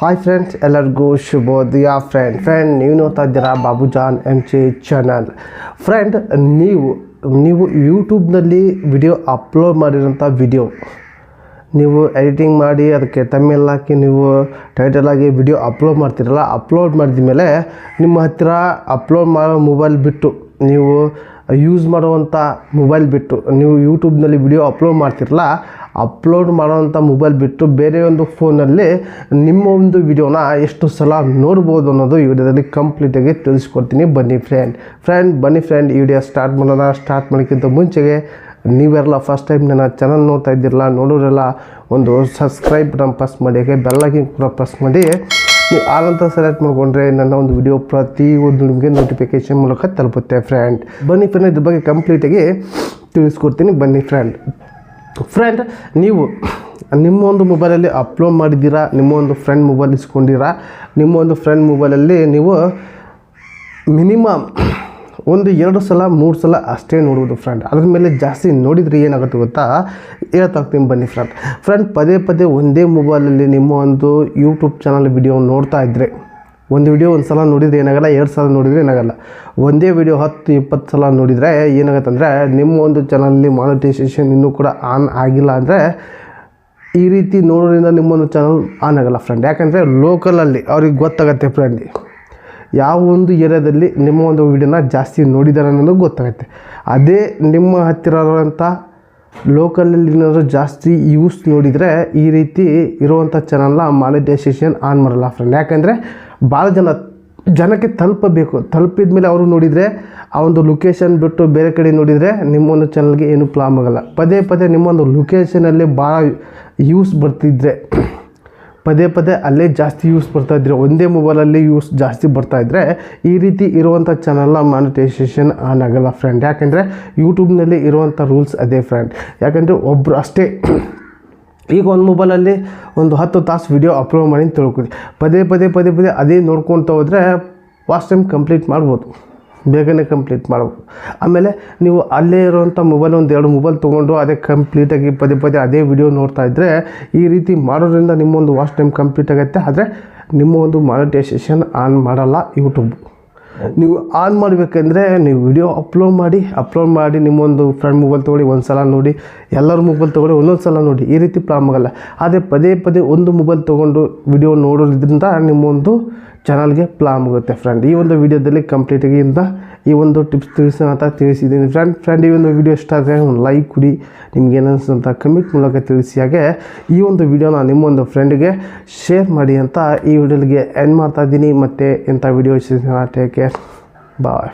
Hi friends, ಎಲ್ಲರಿಗೂ ಶುಭೋದಯ. Friend ನೀವು ನೋಡ್ತಾ ಇದ್ದೀರಾ ಬಾಬುಜಾನ್ MJ ಚಾನಲ್. ಫ್ರೆಂಡ್, ನೀವು ಯೂಟ್ಯೂಬ್ನಲ್ಲಿ ವಿಡಿಯೋ ಅಪ್ಲೋಡ್ ಮಾಡಿರೋಂಥ ವಿಡಿಯೋ ನೀವು ಎಡಿಟಿಂಗ್ ಮಾಡಿ ಅದಕ್ಕೆ ತಮ್ಮೆಲ್ಲ ಹಾಕಿ ನೀವು ಟೈಟಲ್ ಆಗಿ ವಿಡಿಯೋ ಅಪ್ಲೋಡ್ ಮಾಡ್ತೀರಲ್ಲ, ಅಪ್ಲೋಡ್ ಮಾಡಿದ ಮೇಲೆ ನಿಮ್ಮ ಹತ್ತಿರ ಅಪ್ಲೋಡ್ ಮಾಡೋ ಮೊಬೈಲ್ ಬಿಟ್ಟು ನೀವು ಯೂಸ್ ಮಾಡುವಂಥ ಮೊಬೈಲ್ ಬಿಟ್ಟು ನೀವು ಯೂಟ್ಯೂಬ್ನಲ್ಲಿ ವಿಡಿಯೋ ಅಪ್ಲೋಡ್ ಮಾಡ್ತಿರಲ್ಲ, ಅಪ್ಲೋಡ್ ಮಾಡೋವಂಥ ಮೊಬೈಲ್ ಬಿಟ್ಟು ಬೇರೆ ಒಂದು ಫೋನಲ್ಲಿ ನಿಮ್ಮ ಒಂದು ವಿಡಿಯೋನ ಎಷ್ಟು ಸಲ ನೋಡ್ಬೋದು ಅನ್ನೋದು ಈ ವಿಡಿಯೋದಲ್ಲಿ ಕಂಪ್ಲೀಟಾಗಿ ತಿಳಿಸ್ಕೊಡ್ತೀನಿ. ಬನ್ನಿ ಫ್ರೆಂಡ್ ಈ ವಿಡಿಯೋ ಸ್ಟಾರ್ಟ್ ಮಾಡೋಣ. ಸ್ಟಾರ್ಟ್ ಮಾಡೋಕ್ಕಿಂತ ಮುಂಚೆಗೆ ನೀವೆಲ್ಲ ಫಸ್ಟ್ ಟೈಮ್ ನನ್ನ ಚಾನಲ್ ನೋಡ್ತಾ ಇದ್ದಿರಲ್ಲ, ನೋಡೋರೆಲ್ಲ ಒಂದು ಸಬ್ಸ್ಕ್ರೈಬ್ ಬಟನ್ ಪ್ರೆಸ್ ಮಾಡಿ, ಹಾಗೆ ಬೆಲ್ಲೈಕನ್ ಕೂಡ ಪ್ರೆಸ್ ಮಾಡಿ ನೀವು ಆದಂತ ಸೆಲೆಕ್ಟ್ ಮಾಡ್ಕೊಂಡ್ರೆ ನನ್ನ ಒಂದು ವಿಡಿಯೋ ಪ್ರತಿಯೊಂದು ನಿಮಗೆ ನೋಟಿಫಿಕೇಶನ್ ಮೂಲಕ ತಲುಪುತ್ತೆ. ಬನ್ನಿ ಇದ್ರ ಬಗ್ಗೆ ಕಂಪ್ಲೀಟಾಗಿ ತಿಳಿಸ್ಕೊಡ್ತೀನಿ. ಬನ್ನಿ ಫ್ರೆಂಡ್, ನೀವು ನಿಮ್ಮ ಒಂದು ಮೊಬೈಲಲ್ಲಿ ಅಪ್ಲೋಡ್ ಮಾಡಿದ್ದೀರಾ, ನಿಮ್ಮ ಒಂದು ಫ್ರೆಂಡ್ ಮೊಬೈಲ್ ಇಸ್ಕೊಂಡಿರಾ, ನಿಮ್ಮ ಒಂದು ಫ್ರೆಂಡ್ ಮೊಬೈಲಲ್ಲಿ ನೀವು ಮಿನಿಮಮ್ ಒಂದು 2 ಸಲ 3 ಸಲ ಅಷ್ಟೇ ನೋಡುವುದು ಫ್ರೆಂಡ್. ಅದ್ರ ಮೇಲೆ ಜಾಸ್ತಿ ನೋಡಿದರೆ ಏನಾಗುತ್ತೆ ಗೊತ್ತಾ, ಹೇಳ್ತಾಗ್ತೀನಿ. ಬನ್ನಿ ಫ್ರೆಂಡ್, ಪದೇ ಒಂದೇ ಮೊಬೈಲಲ್ಲಿ ನಿಮ್ಮ ಒಂದು ಯೂಟ್ಯೂಬ್ ಚಾನಲ್ ವಿಡಿಯೋ ನೋಡ್ತಾ ಇದ್ದರೆ, ಒಂದು ವಿಡಿಯೋ ಒಂದು ಸಲ ನೋಡಿದರೆ ಏನಾಗಲ್ಲ, 2 ಸಲ ನೋಡಿದರೆ ಏನಾಗಲ್ಲ. ಒಂದೇ ವಿಡಿಯೋ 10-20 ಸಲ ನೋಡಿದರೆ ಏನಾಗುತ್ತೆ ಅಂದರೆ, ನಿಮ್ಮ ಒಂದು ಚಾನಲಲ್ಲಿ ಮಾನಿಟೈಸೇಷನ್ ಇನ್ನೂ ಕೂಡ ಆನ್ ಆಗಿಲ್ಲ ಅಂದರೆ ಈ ರೀತಿ ನೋಡೋದ್ರಿಂದ ನಿಮ್ಮೊಂದು ಚಾನಲ್ ಆನ್ ಆಗಲ್ಲ ಫ್ರೆಂಡ್. ಯಾಕಂದರೆ ಲೋಕಲಲ್ಲಿ ಅವ್ರಿಗೆ ಗೊತ್ತಾಗತ್ತೆ ಫ್ರೆಂಡ್, ಯಾವ ಒಂದು ಏರಿಯಾದಲ್ಲಿ ನಿಮ್ಮ ಒಂದು ವಿಡಿಯೋನ ಜಾಸ್ತಿ ನೋಡಿದ್ದಾರೆ ಅನ್ನೋದು ಗೊತ್ತಾಗುತ್ತೆ. ಅದೇ ನಿಮ್ಮ ಹತ್ತಿರ ಇರೋಂಥ ಲೋಕಲಲ್ಲಿ ಏನಾದರೂ ಜಾಸ್ತಿ ಯೂಸ್ ನೋಡಿದರೆ ಈ ರೀತಿ ಇರುವಂಥ ಚಾನಲ್ನ ಮಾನಿಟೈಸೇಷನ್ ಆನ್ ಮಾಡಲ್ಲ ಫ್ರೆಂಡ್. ಯಾಕಂದರೆ ಭಾಳ ಜನಕ್ಕೆ ತಲುಪಿದ ಮೇಲೆ ಅವರು ನೋಡಿದರೆ ಆ ಒಂದು ಲೊಕೇಶನ್ ಬಿಟ್ಟು ಬೇರೆ ಕಡೆ ನೋಡಿದರೆ ನಿಮ್ಮೊಂದು ಚಾನಲ್ಗೆ ಏನೂ ಪ್ರಾಬ್ಲಮ್ ಆಗಲ್ಲ. ಪದೇ ನಿಮ್ಮೊಂದು ಲೊಕೇಶನಲ್ಲಿ ಭಾಳ ಯೂಸ್ ಬರ್ತಿದ್ರೆ, ಪದೇ ಅಲ್ಲೇ ಜಾಸ್ತಿ ಯೂಸ್ ಬರ್ತಾಯಿದ್ರೆ, ಒಂದೇ ಮೊಬೈಲಲ್ಲಿ ಯೂಸ್ ಜಾಸ್ತಿ ಬರ್ತಾಯಿದ್ರೆ ಈ ರೀತಿ ಇರುವಂಥ ಚಾನಲ್ನ ಮಾನಿಟೈಸೇಷನ್ ಆನ್ ಆಗಲ್ಲ ಫ್ರೆಂಡ್. ಯಾಕೆಂದರೆ ಯೂಟ್ಯೂಬ್ನಲ್ಲಿ ಇರುವಂಥ ರೂಲ್ಸ್ ಅದೇ ಫ್ರೆಂಡ್. ಯಾಕಂದರೆ ಒಬ್ಬರು ಅಷ್ಟೇ, ಈಗ ಒಂದು ಮೊಬೈಲಲ್ಲಿ ಒಂದು 10 ತಾಸು ವಿಡಿಯೋ ಅಪ್ಲೋಡ್ ಮಾಡಿ ತಿಳ್ಕೊಳ್ಳಿ, ಪದೇ ಅದೇ ನೋಡ್ಕೊತ ಹೋದರೆ ವಾಚ್ ಟೈಮ್ ಕಂಪ್ಲೀಟ್ ಮಾಡ್ಬೋದು, ಬೇಗನೆ ಕಂಪ್ಲೀಟ್ ಮಾಡ್ಬೋದು. ಆಮೇಲೆ ನೀವು ಅಲ್ಲೇ ಇರುವಂಥ ಮೊಬೈಲ್ 1-2 ಮೊಬೈಲ್ ತೊಗೊಂಡು ಅದೇ ಕಂಪ್ಲೀಟಾಗಿ ಪದೇ ಅದೇ ವಿಡಿಯೋ ನೋಡ್ತಾ ಇದ್ದರೆ ಈ ರೀತಿ ಮಾಡೋದ್ರಿಂದ ನಿಮ್ಮೊಂದು ವಾಚ್ ಟೈಮ್ ಕಂಪ್ಲೀಟ್ ಆಗುತ್ತೆ. ಆದರೆ ನಿಮ್ಮ ಒಂದು ಮಾನಿಟೈಸೇಷನ್ ಆನ್ ಮಾಡಲ್ಲ ಯೂಟ್ಯೂಬ್. ನೀವು ಆನ್ ಮಾಡಬೇಕಂದ್ರೆ ನೀವು ವಿಡಿಯೋ ಅಪ್ಲೋಡ್ ಮಾಡಿ ನಿಮ್ಮೊಂದು ಫ್ರೆಂಡ್ ಮೊಬೈಲ್ ತೊಗೊಳ್ಳಿ, ಒಂದು ಸಲ ನೋಡಿ, ಎಲ್ಲರ ಮೊಬೈಲ್ ತೊಗೊಳ್ಳಿ, ಒಂದೊಂದು ಸಲ ನೋಡಿ, ಈ ರೀತಿ ಪ್ರಾಬ್ಲಮ್ ಆಗಲ್ಲ. ಅದೇ ಪದೇ ಒಂದು ಮೊಬೈಲ್ ತೊಗೊಂಡು ವಿಡಿಯೋ ನೋಡೋದ್ರಿಂದ ನಿಮ್ಮೊಂದು ಚಾನಲ್ಗೆ ಪ್ರಾಬ್ಲಮ್ ಆಗುತ್ತೆ ಫ್ರೆಂಡ್. ಈ ಒಂದು ವಿಡಿಯೋದಲ್ಲಿ ಕಂಪ್ಲೀಟಾಗಿ ಈ ಒಂದು ಟಿಪ್ಸ್ ತಿಳಿಸಿದ್ದೀನಿ ಫ್ರೆಂಡ್. ಈ ಒಂದು ವಿಡಿಯೋ ಇಷ್ಟ ಆದರೆ ಒಂದು ಲೈಕ್ ಕೊಡಿ, ನಿಮ್ಗೆ ಏನನ್ಸುತ್ತೆ ಕಮೆಂಟ್ ಮೂಲಕ ತಿಳಿಸಿ. ಹಾಗೆ ಈ ಒಂದು ವಿಡಿಯೋನ ನಿಮ್ಮೊಂದು ಫ್ರೆಂಡ್ಗೆ ಶೇರ್ ಮಾಡಿ ಅಂತ ಈ ವಿಡಿಯೋಗೆ ಎಂಡ್ ಮಾಡ್ತಾ ಇದ್ದೀನಿ. ಮತ್ತು ಇಂಥ ವಿಡಿಯೋ ಟೇಕ್ ಕೇರ್, ಬಾಯ್.